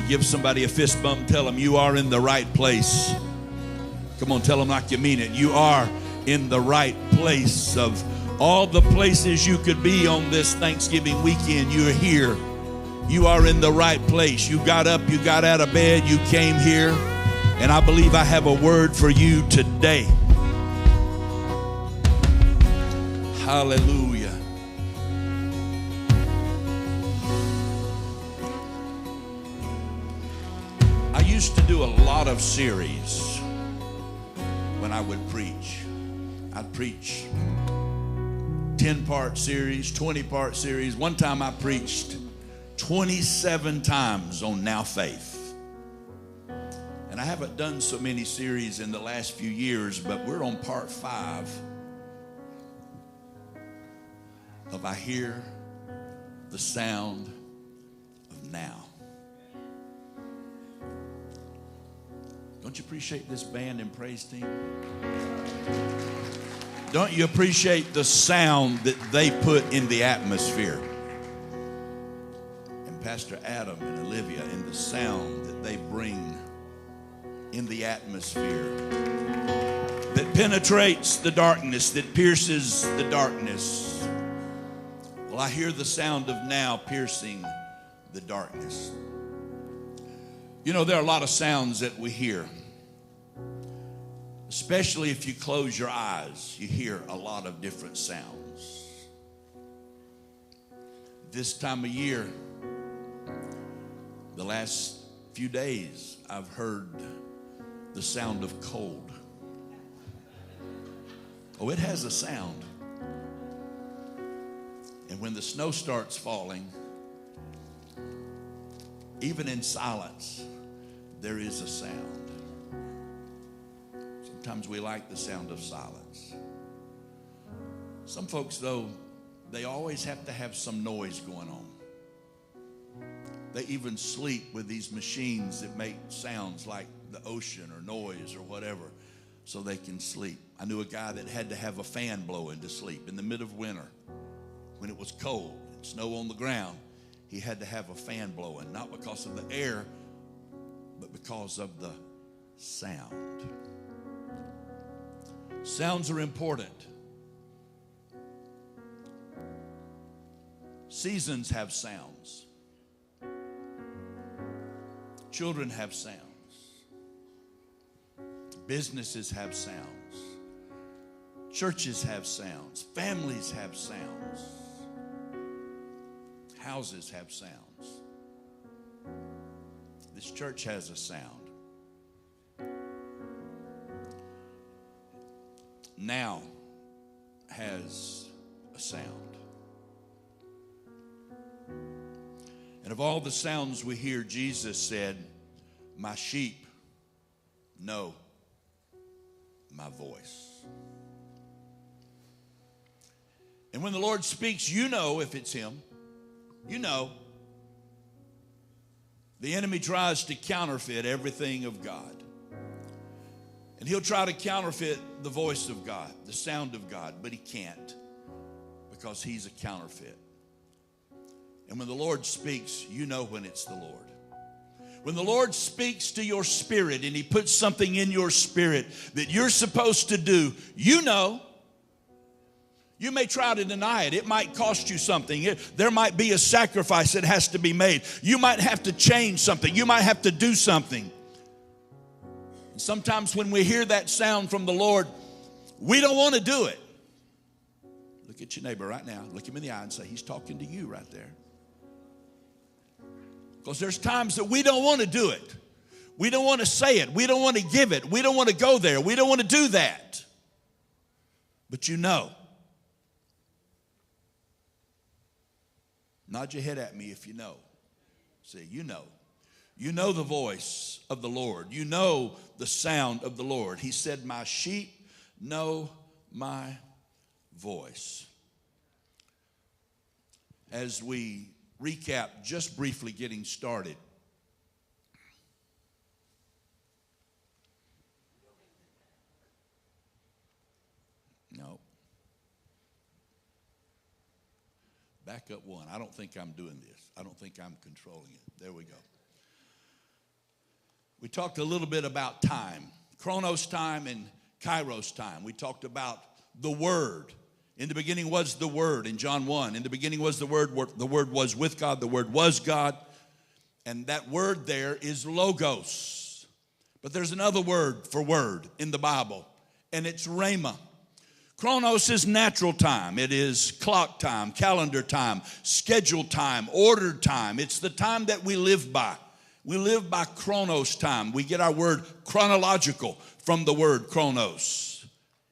Give somebody a fist bump and tell them you are in the right place. Come on, tell them like you mean it. You are in the right place. Of all the places you could be on this Thanksgiving weekend, you're here. You are in the right place. You got up, you got out of bed, you came here, and I believe I have a word for you today. Hallelujah. I used to do a lot of series when I would preach. I'd preach 10-part series, 20-part series. One time I preached 27 times on Now Faith. And I haven't done so many series in the last few years, but we're on part 5 of I Hear the Sound of Now. Don't you appreciate this band and praise team? Don't you appreciate the sound that they put in the atmosphere? And Pastor Adam and Olivia, and the sound that they bring in the atmosphere that penetrates the darkness, that pierces the darkness. Well, I hear the sound of now piercing the darkness. You know, there are a lot of sounds that we hear. Especially if you close your eyes, you hear a lot of different sounds. This time of year, the last few days, I've heard the sound of cold. Oh, it has a sound. And when the snow starts falling, even in silence, there is a sound. Sometimes we like the sound of silence. Some folks, though, they always have to have some noise going on. They even sleep with these machines that make sounds like the ocean or noise or whatever so they can sleep. I knew a guy that had to have a fan blowing to sleep in the middle of winter when it was cold and snow on the ground. He had to have a fan blowing, not because of the air, but because of the sound. Sounds are important. Seasons have sounds. Children have sounds. Businesses have sounds. Churches have sounds. Families have sounds. Houses have sounds. This church has a sound. Now has a sound. And of all the sounds we hear, Jesus said, "My sheep know my voice." And when the Lord speaks, you know if it's him. You know. The enemy tries to counterfeit everything of God. And he'll try to counterfeit the voice of God, the sound of God, but he can't, because he's a counterfeit. And when the Lord speaks, you know when it's the Lord. When the Lord speaks to your spirit and he puts something in your spirit that you're supposed to do, you know. You may try to deny it. It might cost you something. There might be a sacrifice that has to be made. You might have to change something. You might have to do something. And sometimes when we hear that sound from the Lord, we don't want to do it. Look at your neighbor right now. Look him in the eye and say, he's talking to you right there. Because there's times that we don't want to do it. We don't want to say it. We don't want to give it. We don't want to go there. We don't want to do that. But you know. Nod your head at me if you know. Say, you know. You know the voice of the Lord. You know the sound of the Lord. He said, my sheep know my voice. As we recap, just briefly getting started. No. Back up one. I don't think I'm doing this. I don't think I'm controlling it. There we go. We talked a little bit about time, chronos time and kairos time. We talked about the Word. In the beginning was the Word in John 1. In the beginning was the Word was with God, the Word was God. And that word there is logos. But there's another word for word in the Bible, and it's rhema. Chronos is natural time. It is clock time, calendar time, scheduled time, ordered time. It's the time that we live by. We live by chronos time. We get our word chronological from the word chronos.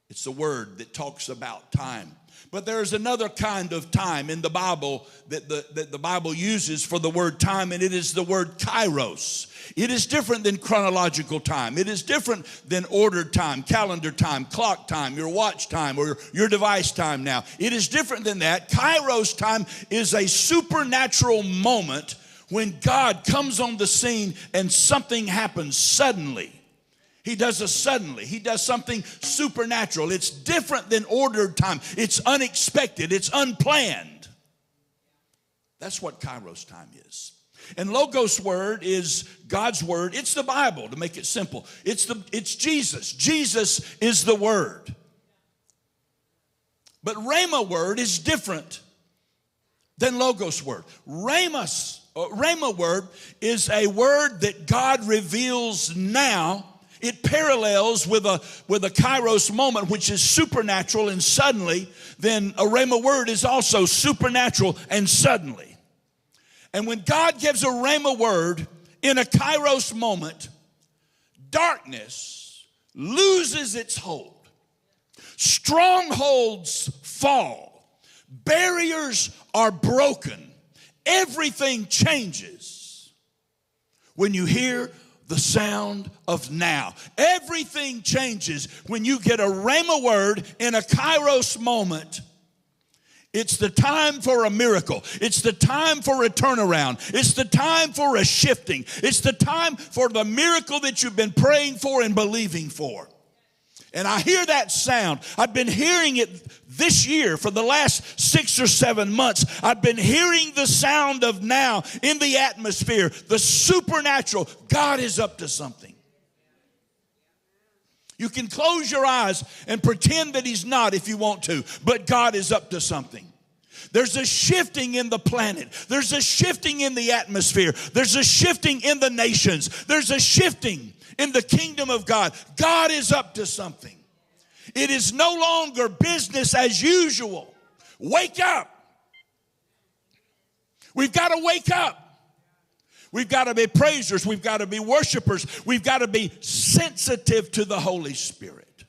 It's the word that talks about time. But there's another kind of time in the Bible that the Bible uses for the word time, and it is the word kairos. It is different than chronological time. It is different than ordered time, calendar time, clock time, your watch time, or your device time now. It is different than that. Kairos time is a supernatural moment when God comes on the scene and something happens suddenly. He does a suddenly. He does something supernatural. It's different than ordered time. It's unexpected. It's unplanned. That's what kairos time is. And logos word is God's word. It's the Bible, to make it simple. It's Jesus. Jesus is the word. But rhema word is different than logos word. Rhema word is a word that God reveals now. It parallels with a kairos moment, which is supernatural and suddenly. Then a rhema word is also supernatural and suddenly. And when God gives a rhema word in a kairos moment, darkness loses its hold. Strongholds fall. Barriers are broken. Everything changes when you hear the sound of now. Everything changes when you get a rhema word in a kairos moment. It's the time for a miracle. It's the time for a turnaround. It's the time for a shifting. It's the time for the miracle that you've been praying for and believing for. And I hear that sound. I've been hearing it this year for the last 6 or 7 months. I've been hearing the sound of now in the atmosphere, the supernatural. God is up to something. You can close your eyes and pretend that he's not if you want to, but God is up to something. There's a shifting in the planet. There's a shifting in the atmosphere. There's a shifting in the nations. There's a shifting in the kingdom of God. God is up to something. It is no longer business as usual. Wake up. We've got to wake up. We've got to be praisers. We've got to be worshipers. We've got to be sensitive to the Holy Spirit.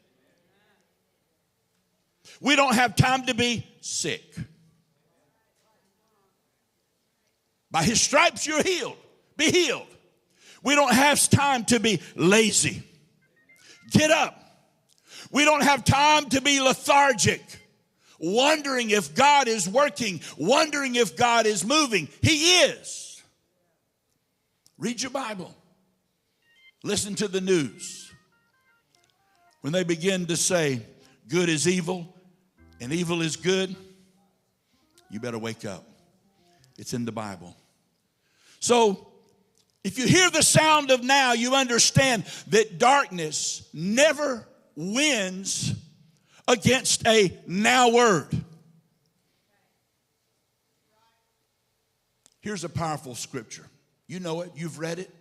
We don't have time to be sick. By his stripes you're healed. Be healed. We don't have time to be lazy. Get up. We don't have time to be lethargic, wondering if God is working, wondering if God is moving. He is. Read your Bible. Listen to the news. When they begin to say good is evil and evil is good, you better wake up. It's in the Bible. So, if you hear the sound of now, you understand that darkness never wins against a now word. Here's a powerful scripture. You know it. You've read it.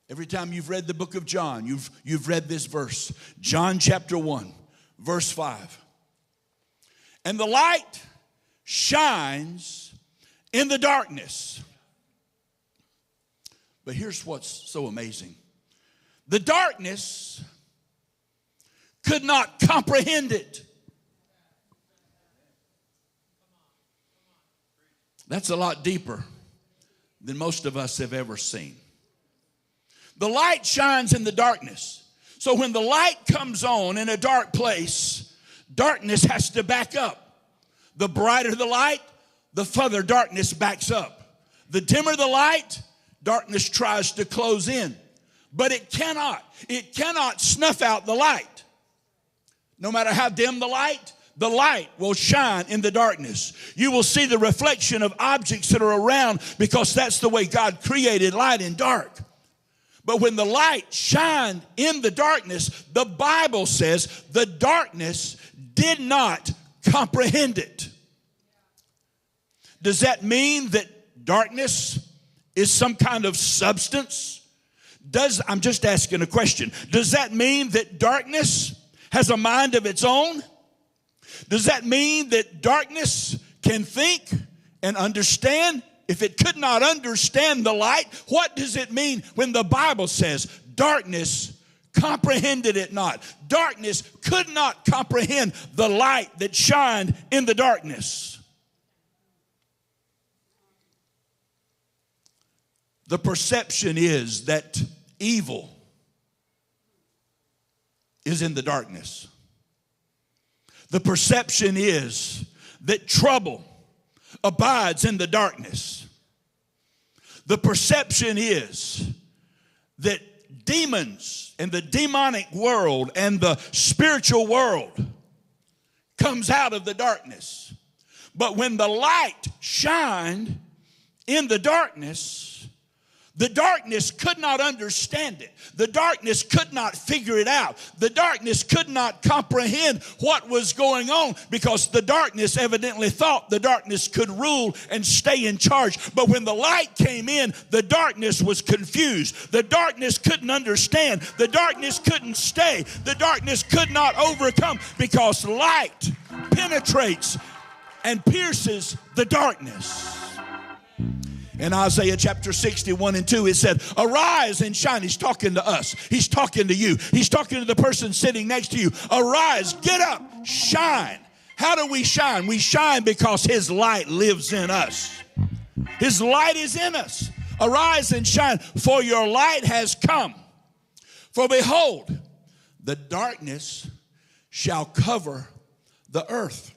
Every time you've read the book of John, you've read this verse. John chapter 1, verse 5. And the light shines in the darkness. But here's what's so amazing. The darkness could not comprehend it. That's a lot deeper than most of us have ever seen. The light shines in the darkness. So when the light comes on in a dark place, darkness has to back up. The brighter the light, the further darkness backs up. The dimmer the light, darkness tries to close in. But it cannot snuff out the light. No matter how dim the light will shine in the darkness. You will see the reflection of objects that are around because that's the way God created light and dark. But when the light shined in the darkness, the Bible says the darkness did not comprehend it. Does that mean that darkness is some kind of substance? I'm just asking a question. Does that mean that darkness has a mind of its own? Does that mean that darkness can think and understand? If it could not understand the light, what does it mean when the Bible says darkness comprehended it not? Darkness could not comprehend the light that shined in the darkness. The perception is that evil is in the darkness. The perception is that trouble abides in the darkness. The perception is that demons and the demonic world and the spiritual world comes out of the darkness. But when the light shined in the darkness could not understand it. The darkness could not figure it out. The darkness could not comprehend what was going on because the darkness evidently thought the darkness could rule and stay in charge. But when the light came in, the darkness was confused. The darkness couldn't understand. The darkness couldn't stay. The darkness could not overcome because light penetrates and pierces the darkness. In Isaiah chapter 61 and 2, it said, arise and shine. He's talking to us. He's talking to you. He's talking to the person sitting next to you. Arise, get up, shine. How do we shine? We shine because his light lives in us. His light is in us. Arise and shine, for your light has come. For behold, the darkness shall cover the earth.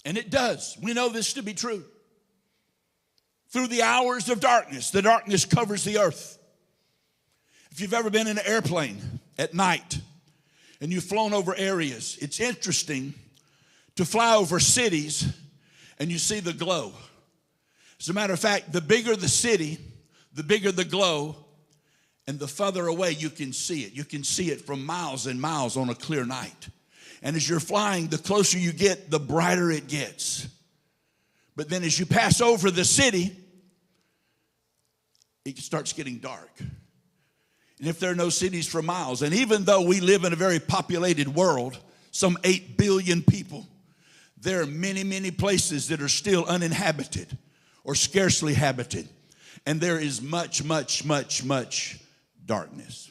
And it does. We know this to be true. Through the hours of darkness, the darkness covers the earth. If you've ever been in an airplane at night and you've flown over areas, it's interesting to fly over cities and you see the glow. As a matter of fact, the bigger the city, the bigger the glow, and the further away you can see it. You can see it from miles and miles on a clear night. And as you're flying, the closer you get, the brighter it gets. But then as you pass over the city, it starts getting dark. And if there are no cities for miles, and even though we live in a very populated world, some 8 billion people, there are many, many places that are still uninhabited or scarcely habited. And there is much, much, much, much darkness.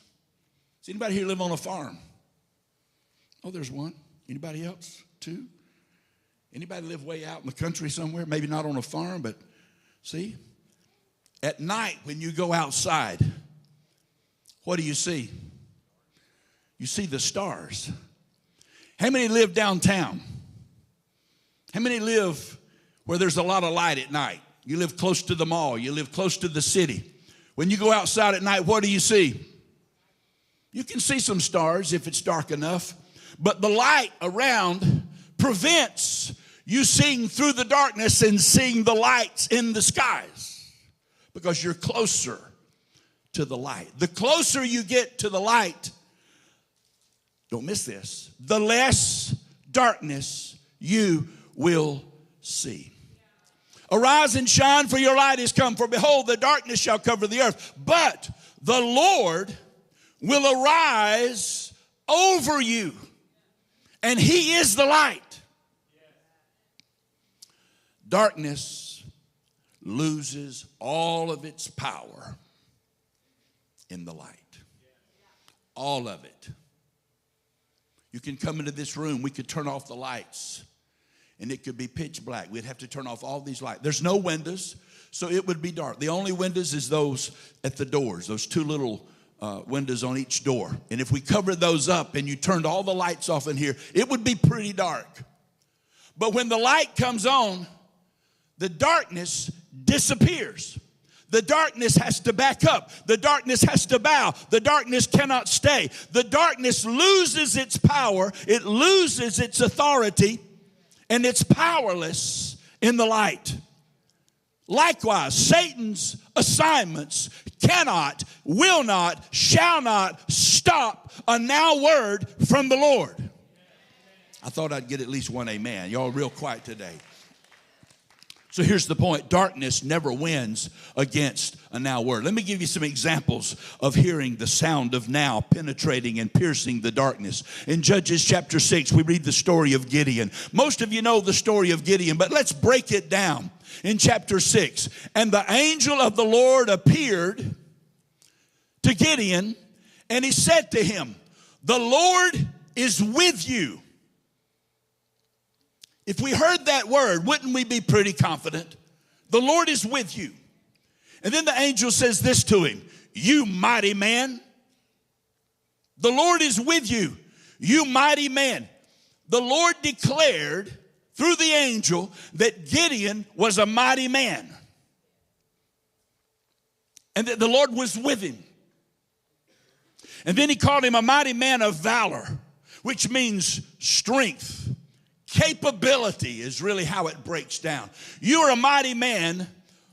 Does anybody here live on a farm? Oh, there's one. Anybody else? Two? Anybody live way out in the country somewhere? Maybe not on a farm, but see? At night when you go outside, what do you see? You see the stars. How many live downtown? How many live where there's a lot of light at night? You live close to the mall. You live close to the city. When you go outside at night, what do you see? You can see some stars if it's dark enough, but the light around prevents you seeing through the darkness and seeing the lights in the skies because you're closer to the light. The closer you get to the light, don't miss this, the less darkness you will see. Arise and shine, for your light is come. For behold, the darkness shall cover the earth. But the Lord will arise over you, and he is the light. Darkness loses all of its power in the light. All of it. You can come into this room, we could turn off the lights, and it could be pitch black. We'd have to turn off all these lights. There's no windows, so it would be dark. The only windows is those at the doors, those two little windows on each door. And if we covered those up and you turned all the lights off in here, it would be pretty dark. But when the light comes on, the darkness disappears. The darkness has to back up. The darkness has to bow. The darkness cannot stay. The darkness loses its power. It loses its authority, and it's powerless in the light. Likewise, Satan's assignments cannot, will not, shall not stop a now word from the Lord. I thought I'd get at least one amen. Y'all real quiet today. So here's the point. Darkness never wins against a now word. Let me give you some examples of hearing the sound of now penetrating and piercing the darkness. In Judges chapter 6, we read the story of Gideon. Most of you know the story of Gideon, but let's break it down. In chapter 6, and the angel of the Lord appeared to Gideon, and he said to him, "The Lord is with you." If we heard that word, wouldn't we be pretty confident? The Lord is with you. And then the angel says this to him, "You mighty man." The Lord is with you, you mighty man. The Lord declared through the angel that Gideon was a mighty man. And that the Lord was with him. And then he called him a mighty man of valor, which means strength. Capability is really how it breaks down. You are a mighty man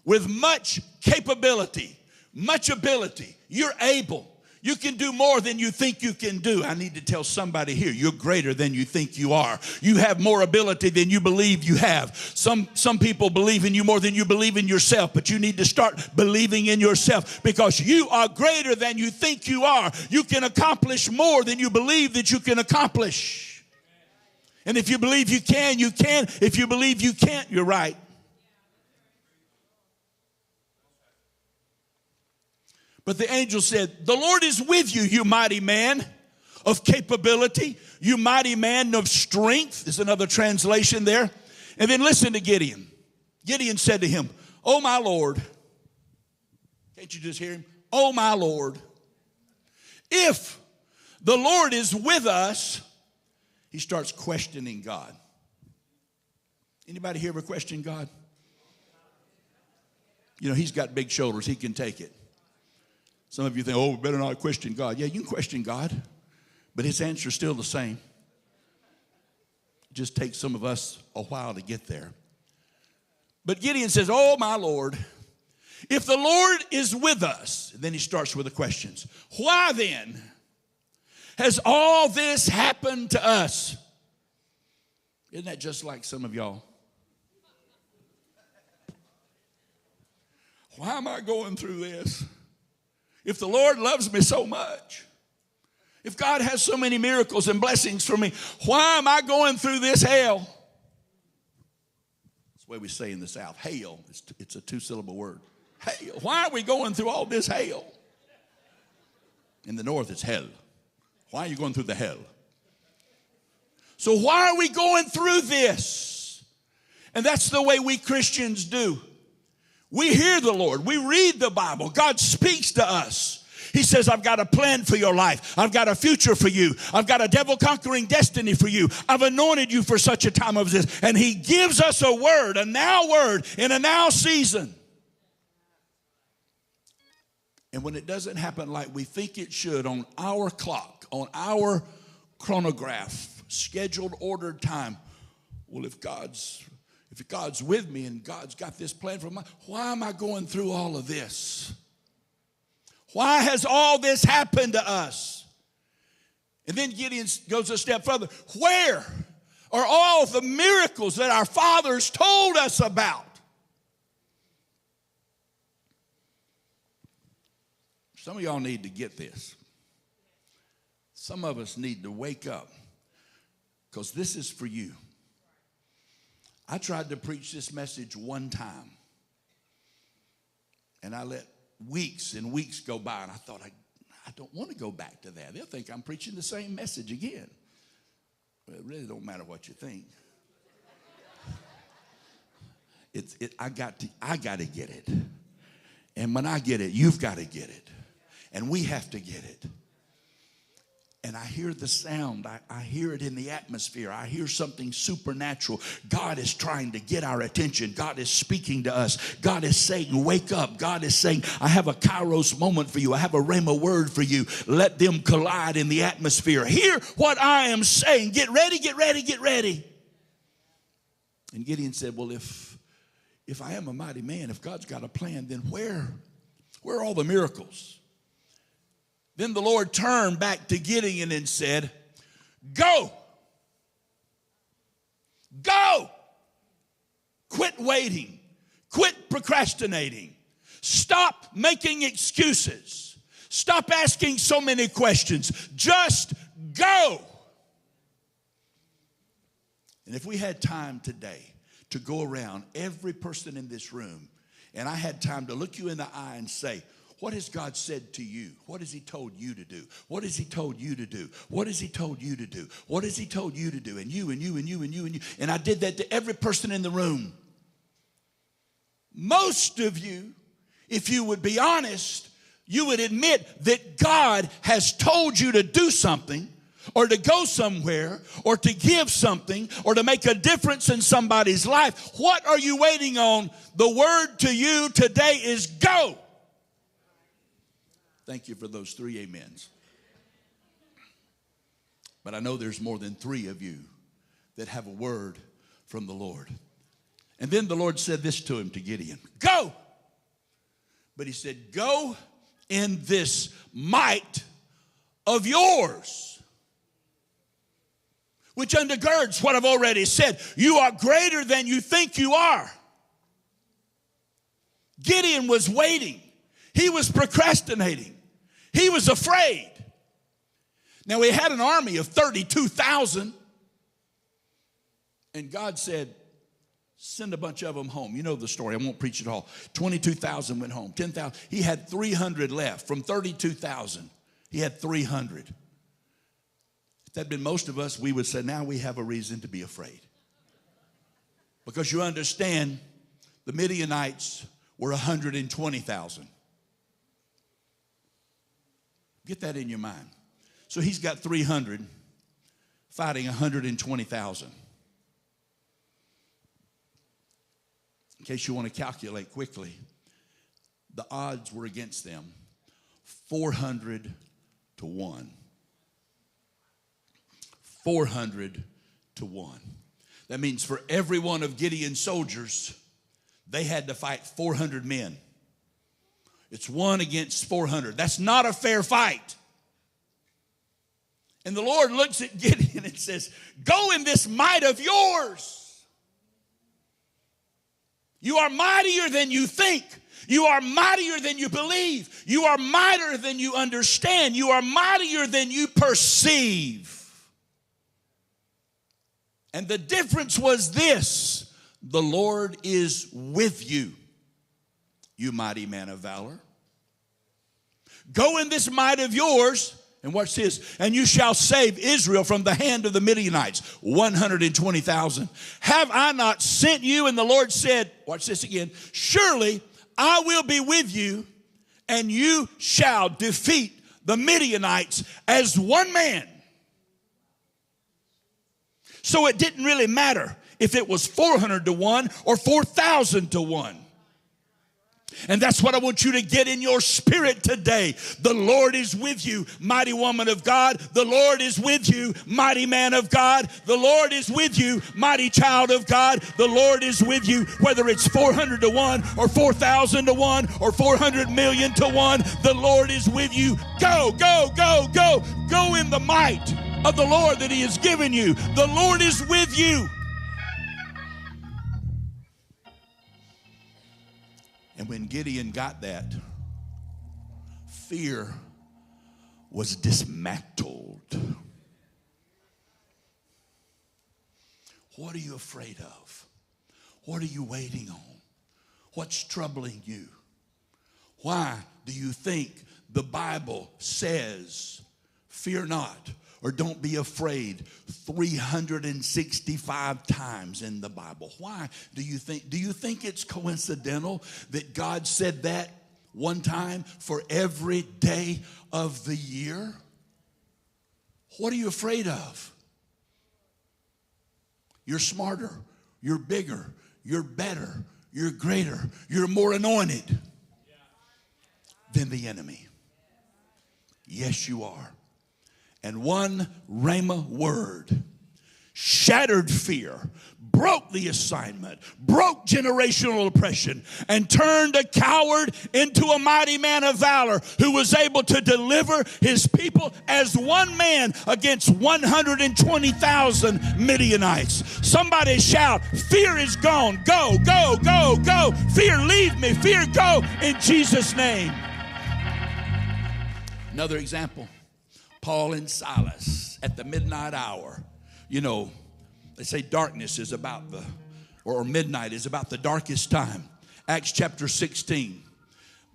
with much capability, much ability. You're able. You can do more than you think you can do. I need to tell somebody here, you're greater than you think you are. You have more ability than you believe you have. Some people believe in you more than you believe in yourself, but you need to start believing in yourself because you are greater than you think you are. You can accomplish more than you believe that you can accomplish. And if you believe you can, you can. If you believe you can't, you're right. But the angel said, "The Lord is with you, you mighty man of capability, you mighty man of strength," is another translation there. And then listen to Gideon. Gideon said to him, "Oh my Lord." Can't you just hear him? "Oh my Lord. If the Lord is with us," he starts questioning God. Anybody here ever question God? You know, he's got big shoulders. He can take it. Some of you think, "Oh, we better not question God." Yeah, you can question God, but his answer is still the same. It just takes some of us a while to get there. But Gideon says, "Oh, my Lord, if the Lord is with us," and then he starts with the questions. "Why then has all this happened to us?" Isn't that just like some of y'all? Why am I going through this? If the Lord loves me so much, if God has so many miracles and blessings for me, why am I going through this hell? That's the way we say in the South, hell. It's a two-syllable word. Hell. Why are we going through all this hell? In the North, it's hell. Why are you going through the hell? So why are we going through this? And that's the way we Christians do. We hear the Lord. We read the Bible. God speaks to us. He says, "I've got a plan for your life. I've got a future for you. I've got a devil-conquering destiny for you. I've anointed you for such a time as this." And he gives us a word, a now word, in a now season. And when it doesn't happen like we think it should on our clock, on our chronograph, scheduled, ordered time, well, if God's with me and God's got this plan for me, why am I going through all of this? Why has all this happened to us? And then Gideon goes a step further. Where are all the miracles that our fathers told us about? Some of y'all need to get this. Some of us need to wake up because this is for you. I tried to preach this message one time, and I let weeks and weeks go by, and I thought, I don't want to go back to that. They'll think I'm preaching the same message again. Well, it really don't matter what you think. I got to get it. And when I get it, you've got to get it. And we have to get it. And I hear the sound. I hear it in the atmosphere. I hear something supernatural. God is trying to get our attention. God is speaking to us. God is saying, wake up. God is saying, I have a kairos moment for you. I have a rhema word for you. Let them collide in the atmosphere. Hear what I am saying. Get ready, get ready, get ready. And Gideon said, well, if if I am a mighty man, if God's got a plan, then where are all the miracles? Then the Lord turned back to Gideon and said, go. Go. Quit waiting. Quit procrastinating. Stop making excuses. Stop asking so many questions. Just go. And if we had time today to go around every person in this room, and I had time to look you in the eye and say, what has God said to you? What has he told you to do? What has he told you to do? What has he told you to do? What has he told you to do? And you and you and you and you and you. And I did that to every person in the room. Most of you, if you would be honest, you would admit that God has told you to do something, or to go somewhere, or to give something, or to make a difference in somebody's life. What are you waiting on? The word to you today is go. Thank you for those 3 amens. But I know there's more than 3 of you that have a word from the Lord. And then the Lord said this to him, to Gideon, go. But he said, go in this might of yours, which undergirds what I've already said. You are greater than you think you are. Gideon was waiting. He was procrastinating. He was afraid. Now, he had an army of 32,000. And God said, send a bunch of them home. You know the story. I won't preach it all. 22,000 went home. 10,000. He had 300 left. From 32,000, he had 300. If that had been most of us, we would say, now we have a reason to be afraid. Because you understand, the Midianites were 120,000. Get that in your mind. So he's got 300 fighting 120,000. In case you want to calculate quickly, the odds were against them 400 to 1. 400 to 1. That means for every one of Gideon's soldiers, they had to fight 400 men. It's 1 against 400. That's not a fair fight. And the Lord looks at Gideon and says, go in this might of yours. You are mightier than you think. You are mightier than you believe. You are mightier than you understand. You are mightier than you perceive. And the difference was this: the Lord is with you, you mighty man of valor. Go in this might of yours, and watch this, and you shall save Israel from the hand of the Midianites, 120,000. Have I not sent you? And the Lord said, watch this again, surely I will be with you, and you shall defeat the Midianites as one man. So it didn't really matter if it was 400 to 1 or 4,000 to 1. And that's what I want you to get in your spirit today. The Lord is with you, mighty woman of God. The Lord is with you, mighty man of God. The Lord is with you, mighty child of God. The Lord is with you, whether it's 400 to 1 or 4,000 to 1 or 400 million to 1. The Lord is with you. Go, go, go, go. Go in the might of the Lord that he has given you. The Lord is with you. And when Gideon got that, fear was dismantled. What are you afraid of? What are you waiting on? What's troubling you? Why do you think the Bible says, fear not, or don't be afraid, 365 times in the Bible? Why do you think? Do you think it's coincidental that God said that one time for every day of the year? What are you afraid of? You're smarter, you're bigger, you're better, you're greater, you're more anointed than the enemy. Yes, you are. And one rhema word shattered fear, broke the assignment, broke generational oppression, and turned a coward into a mighty man of valor who was able to deliver his people as one man against 120,000 Midianites. Somebody shout, fear is gone. Go, go, go, go. Fear, leave me. Fear, go in Jesus' name. Another example, Paul and Silas at the midnight hour. You know, they say darkness is about or midnight is about the darkest time. Acts chapter 16.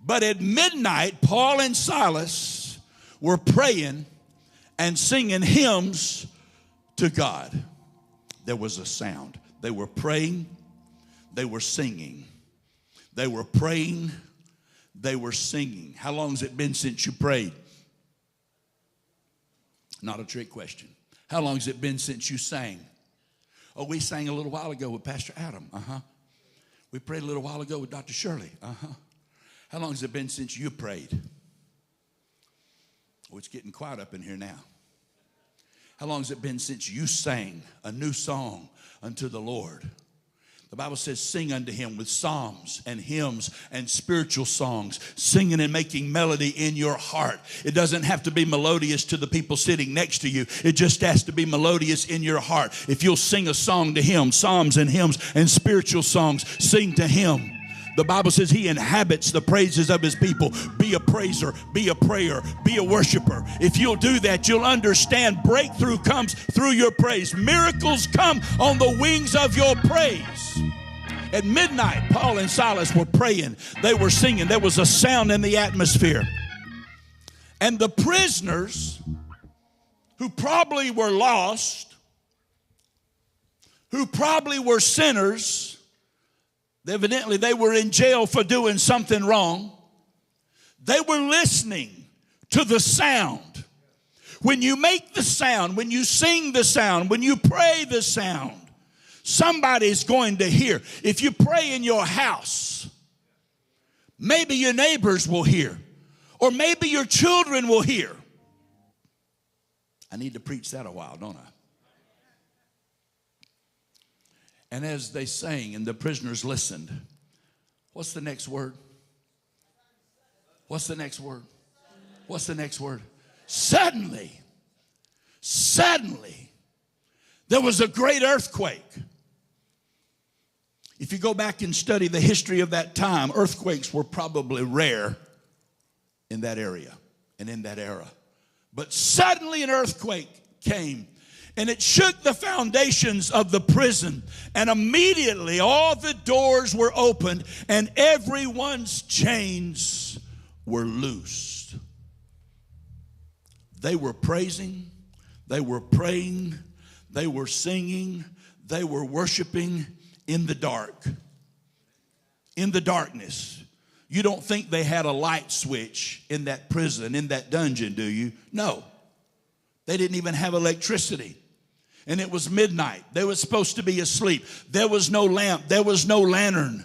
But at midnight, Paul and Silas were praying and singing hymns to God. There was a sound. They were praying. They were singing. They were praying. They were singing. How long has it been since you prayed? Not a trick question. How long has it been since you sang? Oh, we sang a little while ago with Pastor Adam. We prayed a little while ago with Dr. Shirley. How long has it been since you prayed? Oh, it's getting quiet up in here now. How long has it been since you sang a new song unto the Lord? The Bible says, sing unto him with psalms and hymns and spiritual songs, singing and making melody in your heart. It doesn't have to be melodious to the people sitting next to you. It just has to be melodious in your heart. If you'll sing a song to him, psalms and hymns and spiritual songs, sing to him. The Bible says he inhabits the praises of his people. Be a praiser, be a prayer, be a worshiper. If you'll do that, you'll understand breakthrough comes through your praise. Miracles come on the wings of your praise. At midnight, Paul and Silas were praying. They were singing. There was a sound in the atmosphere. And the prisoners, who probably were lost, who probably were sinners, evidently they were in jail for doing something wrong. They were listening to the sound. When you make the sound, when you sing the sound, when you pray the sound, somebody's going to hear. If you pray in your house, maybe your neighbors will hear, or maybe your children will hear. I need to preach that a while, don't I? And as they sang and the prisoners listened, what's the next word? What's the next word? What's the next word? Suddenly, there was a great earthquake. If you go back and study the history of that time, earthquakes were probably rare in that area and in that era. But suddenly an earthquake came, and it shook the foundations of the prison. And immediately all the doors were opened, and everyone's chains were loosed. They were praising, they were praying, they were singing, they were worshiping in the dark, in the darkness. You don't think they had a light switch in that prison, in that dungeon, do you? No. They didn't even have electricity. And it was midnight. They were supposed to be asleep. There was no lamp. There was no lantern.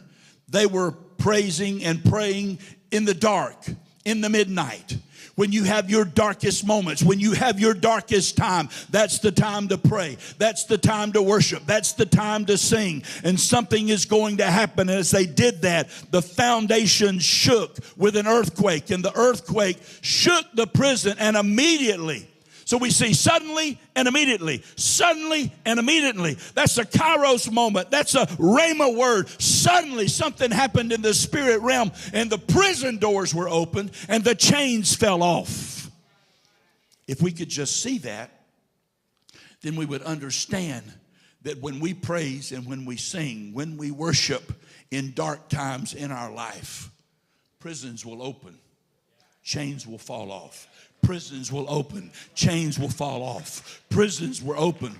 They were praising and praying in the dark, in the midnight. When you have your darkest moments, when you have your darkest time, that's the time to pray. That's the time to worship. That's the time to sing. And something is going to happen. As they did that, the foundation shook with an earthquake. And the earthquake shook the prison, and immediately. So we see suddenly and immediately. Suddenly and immediately. That's a kairos moment. That's a rhema word. Suddenly something happened in the spirit realm, and the prison doors were opened and the chains fell off. If we could just see that, then we would understand that when we praise and when we sing, when we worship in dark times in our life, prisons will open, chains will fall off. Prisons will open, chains will fall off. Prisons were open,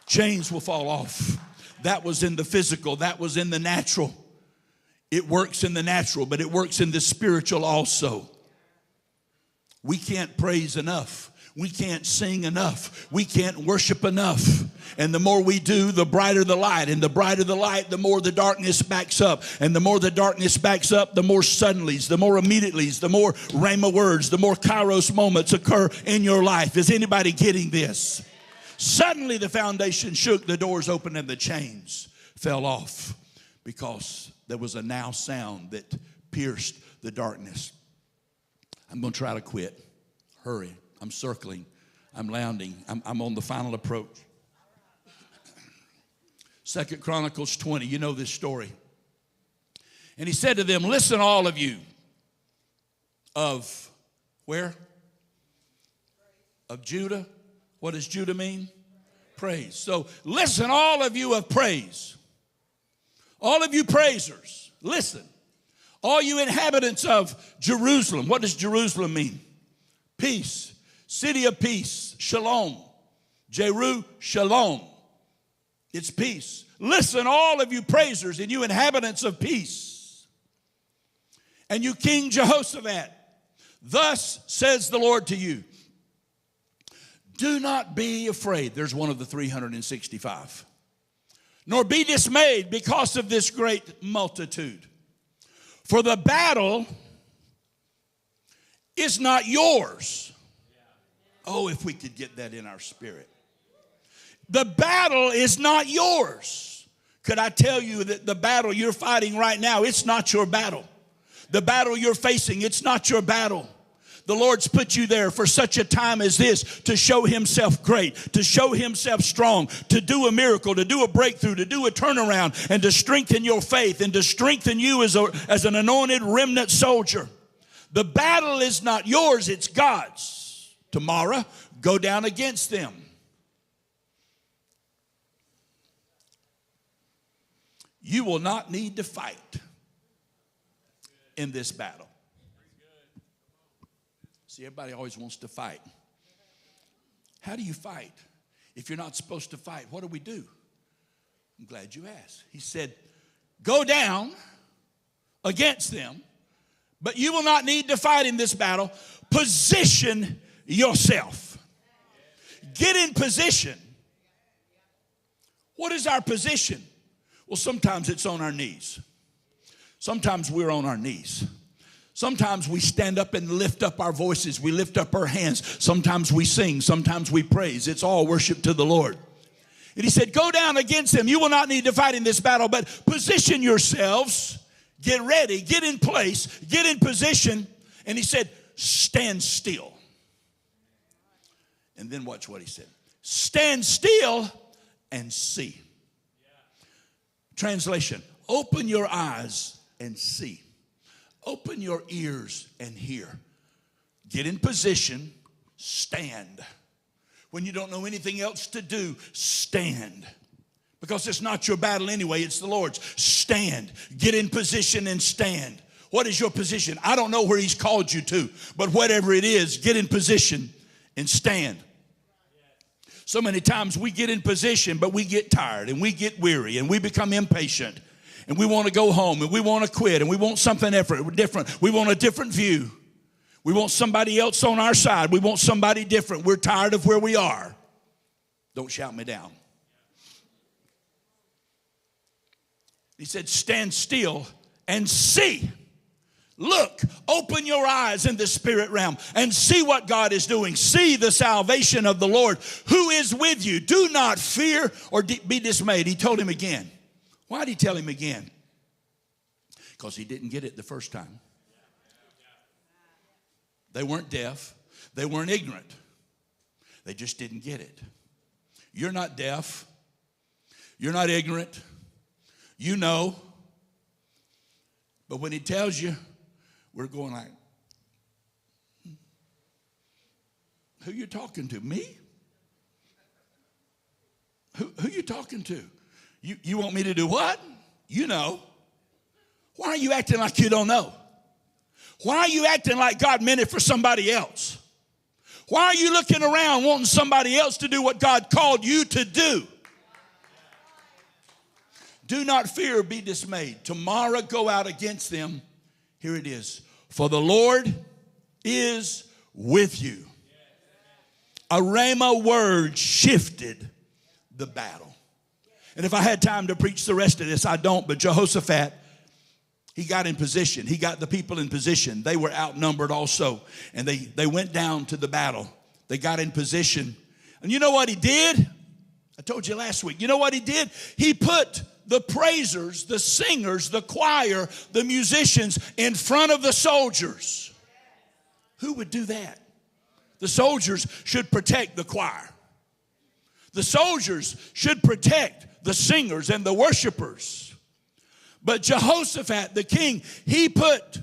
chains will fall off. That was in the physical, that was in the natural. It works in the natural, but it works in the spiritual also. We can't praise enough. We can't sing enough. We can't worship enough. And the more we do, the brighter the light. And the brighter the light, the more the darkness backs up. And the more the darkness backs up, the more suddenlies, the more immediatelys, the more rhema words, the more kairos moments occur in your life. Is anybody getting this? Suddenly the foundation shook, the doors opened, and the chains fell off, because there was a now sound that pierced the darkness. I'm going to try to quit. Hurry. I'm circling. I'm landing. I'm on the final approach. 2 Chronicles 20. You know this story. And he said to them, listen, all of you of where? Of Judah. What does Judah mean? Praise. So listen, all of you of praise. All of you praisers, listen. All you inhabitants of Jerusalem. What does Jerusalem mean? Peace. City of peace. Shalom. Jeru, shalom. It's peace. Listen, all of you praisers and you inhabitants of peace. And you King Jehoshaphat. Thus says the Lord to you. Do not be afraid. There's one of the 365. Nor be dismayed because of this great multitude. For the battle is not yours. Oh, if we could get that in our spirit. The battle is not yours. Could I tell you that the battle you're fighting right now, it's not your battle. The battle you're facing, it's not your battle. The Lord's put you there for such a time as this to show himself great, to show himself strong, to do a miracle, to do a breakthrough, to do a turnaround, and to strengthen your faith and to strengthen you as an anointed remnant soldier. The battle is not yours, it's God's. Tomorrow, go down against them. You will not need to fight in this battle. See, everybody always wants to fight. How do you fight? If you're not supposed to fight, what do we do? I'm glad you asked. He said, go down against them, but you will not need to fight in this battle. Position yourself. Get in position. What is our position? Well, sometimes it's on our knees. Sometimes we're on our knees. Sometimes we stand up and lift up our voices. We lift up our hands. Sometimes we sing. Sometimes we praise. It's all worship to the Lord. And he said, go down against them. You will not need to fight in this battle, but position yourselves. Get ready. Get in place. Get in position. And he said, stand still. And then watch what he said. Stand still and see. Translation, open your eyes and see. Open your ears and hear. Get in position, stand. When you don't know anything else to do, stand. Because it's not your battle anyway, it's the Lord's. Stand. Get in position and stand. What is your position? I don't know where he's called you to, but whatever it is, get in position and stand. So many times we get in position, but we get tired and we get weary and we become impatient. And we want to go home and we want to quit and we want something different. We want a different view. We want somebody else on our side. We want somebody different. We're tired of where we are. Don't shout me down. He said, stand still and see. Look, open your eyes in the spirit realm and see what God is doing. See the salvation of the Lord who is with you. Do not fear or be dismayed. He told him again. Why did he tell him again? Because he didn't get it the first time. They weren't deaf. They weren't ignorant. They just didn't get it. You're not deaf. You're not ignorant. You know. But when he tells you, we're going like, who you talking to? Me? Who you talking to? You want me to do what? You know. Why are you acting like you don't know? Why are you acting like God meant it for somebody else? Why are you looking around wanting somebody else to do what God called you to do? Do not fear or be dismayed. Tomorrow go out against them. Here it is. For the Lord is with you. A rhema word shifted the battle. And if I had time to preach the rest of this, I don't. But Jehoshaphat, he got in position. He got the people in position. They were outnumbered also. And they went down to the battle. They got in position. And you know what he did? I told you last week. You know what he did? He put the praisers, the singers, the choir, the musicians in front of the soldiers. Who would do that? The soldiers should protect the choir. The soldiers should protect the singers and the worshipers. But Jehoshaphat, the king, he put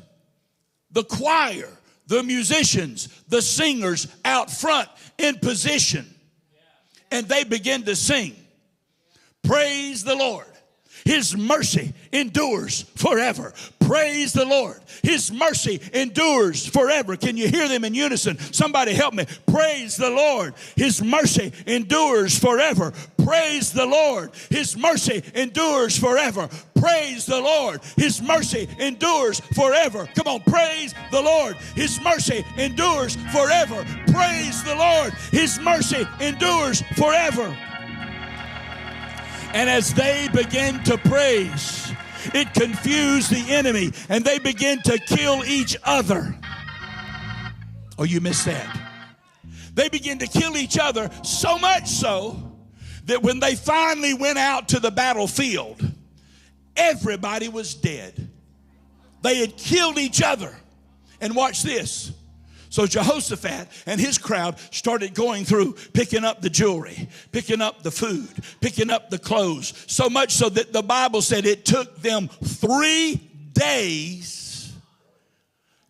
the choir, the musicians, the singers out front in position. And they began to sing, praise the Lord. His mercy endures forever. Praise the Lord. His mercy endures forever. Can you hear them in unison? Somebody help me. Praise the Lord. His mercy endures forever. Praise the Lord. His mercy endures forever. Praise the Lord. His mercy endures forever. Come on, praise the Lord. His mercy endures forever. Praise the Lord. His mercy endures forever. And as they began to praise, it confused the enemy, and they began to kill each other. Oh, you missed that. They began to kill each other, so much so that when they finally went out to the battlefield, everybody was dead. They had killed each other. And watch this. So Jehoshaphat and his crowd started going through, picking up the jewelry, picking up the food, picking up the clothes. So much so that the Bible said it took them 3 days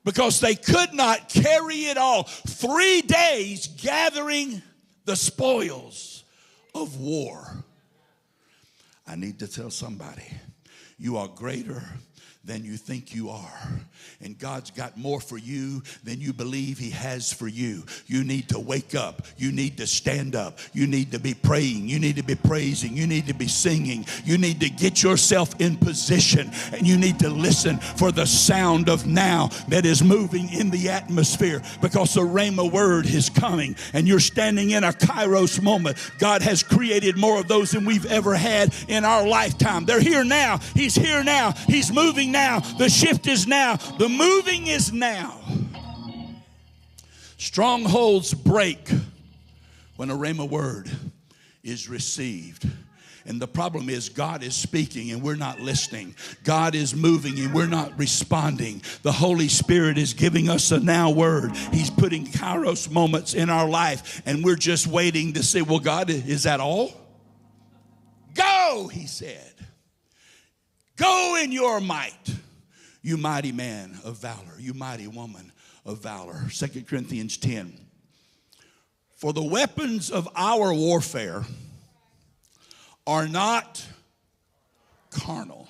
because they could not carry it all. 3 days gathering the spoils of war. I need to tell somebody, you are greater than you think you are. And God's got more for you than you believe he has for you. You need to wake up. You need to stand up. You need to be praying. You need to be praising. You need to be singing. You need to get yourself in position. And you need to listen for the sound of now that is moving in the atmosphere, because the Rhema word is coming. And you're standing in a Kairos moment. God has created more of those than we've ever had in our lifetime. They're here now. He's here now. He's moving now. The shift is now. The moving is now. Strongholds break when a Rhema word is received. And the problem is God is speaking and we're not listening. God is moving and we're not responding. The Holy Spirit is giving us a now word. He's putting Kairos moments in our life, and we're just waiting to say, well, God, is that all? Go, he said. Go in your might, you mighty man of valor, you mighty woman of valor. 2 Corinthians 10. For the weapons of our warfare are not carnal.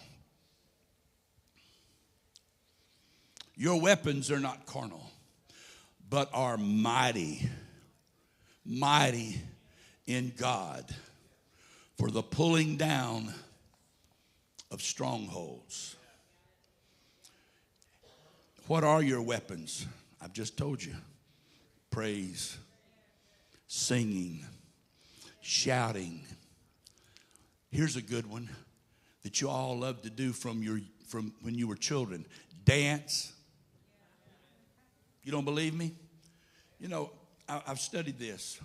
Your weapons are not carnal, but are mighty, mighty in God for the pulling down of strongholds. What are your weapons? I've just told you. Praise, singing, shouting. Here's a good one that you all love to do from when you were children. Dance. You don't believe me? You know, I've studied this.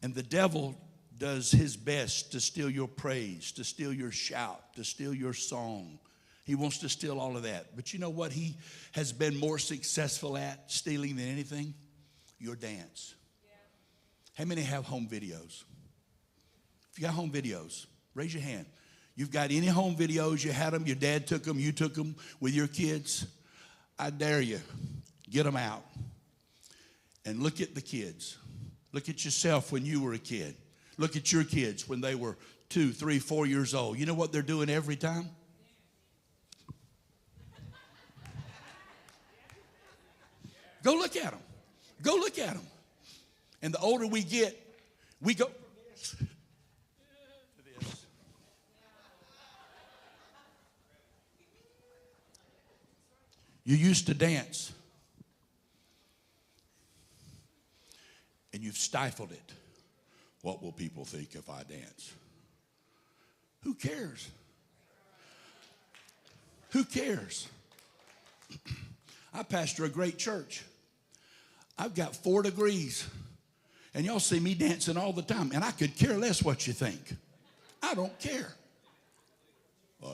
And the devil does his best to steal your praise, to steal your shout, to steal your song. He wants to steal all of that. But you know what he has been more successful at stealing than anything? Your dance. How many have home videos? If you got home videos, raise your hand. You've got any home videos, you had them, your dad took them, you took them with your kids? I dare you, get them out and look at the kids. Look at yourself when you were a kid. Look at your kids when they were 2, 3, 4 years old. You know what they're doing every time? Go look at them. Go look at them. And the older we get, we go to this. You used to dance, and you've stifled it. What will people think if I dance? Who cares? Who cares? I pastor a great church. I've got 4 degrees. And y'all see me dancing all the time, and I could care less what you think. I don't care.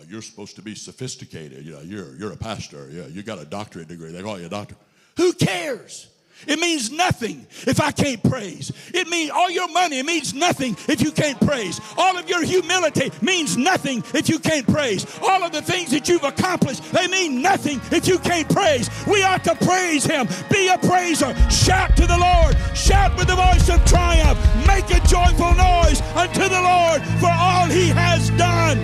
You're supposed to be sophisticated. You're a pastor. Yeah, you got a doctorate degree. They call you a doctor. Who cares? It means nothing if I can't praise. It means all your money means nothing if you can't praise. All of your humility means nothing if you can't praise. All of the things that you've accomplished, they mean nothing if you can't praise. We ought to praise him. Be a praiser. Shout to the Lord. Shout with the voice of triumph. Make a joyful noise unto the Lord for all he has done.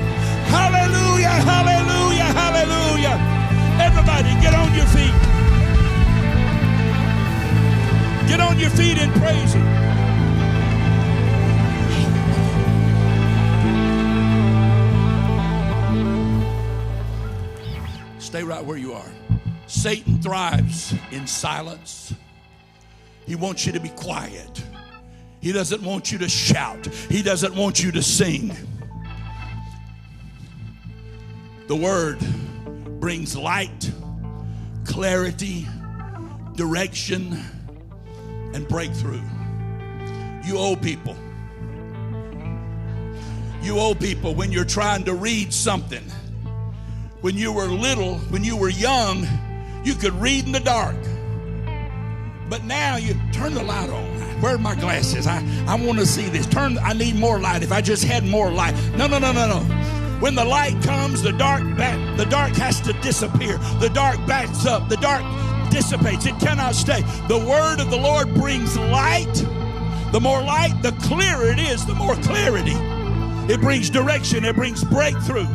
Hallelujah, hallelujah, hallelujah. Everybody get on your feet. Get on your feet and praise him. Stay right where you are. Satan thrives in silence. He wants you to be quiet. He doesn't want you to shout. He doesn't want you to sing. The word brings light, clarity, direction, and breakthrough. You old people. You old people, when you're trying to read something, when you were little, when you were young, you could read in the dark. But now you turn the light on. Where are my glasses? I want to see this. I need more light. If I just had more light. No. When the light comes, the dark has to disappear. The dark backs up. The dark dissipates. It cannot stay. The word of the Lord brings light. The more light, the clearer it is, the more clarity. It brings direction. It brings breakthrough.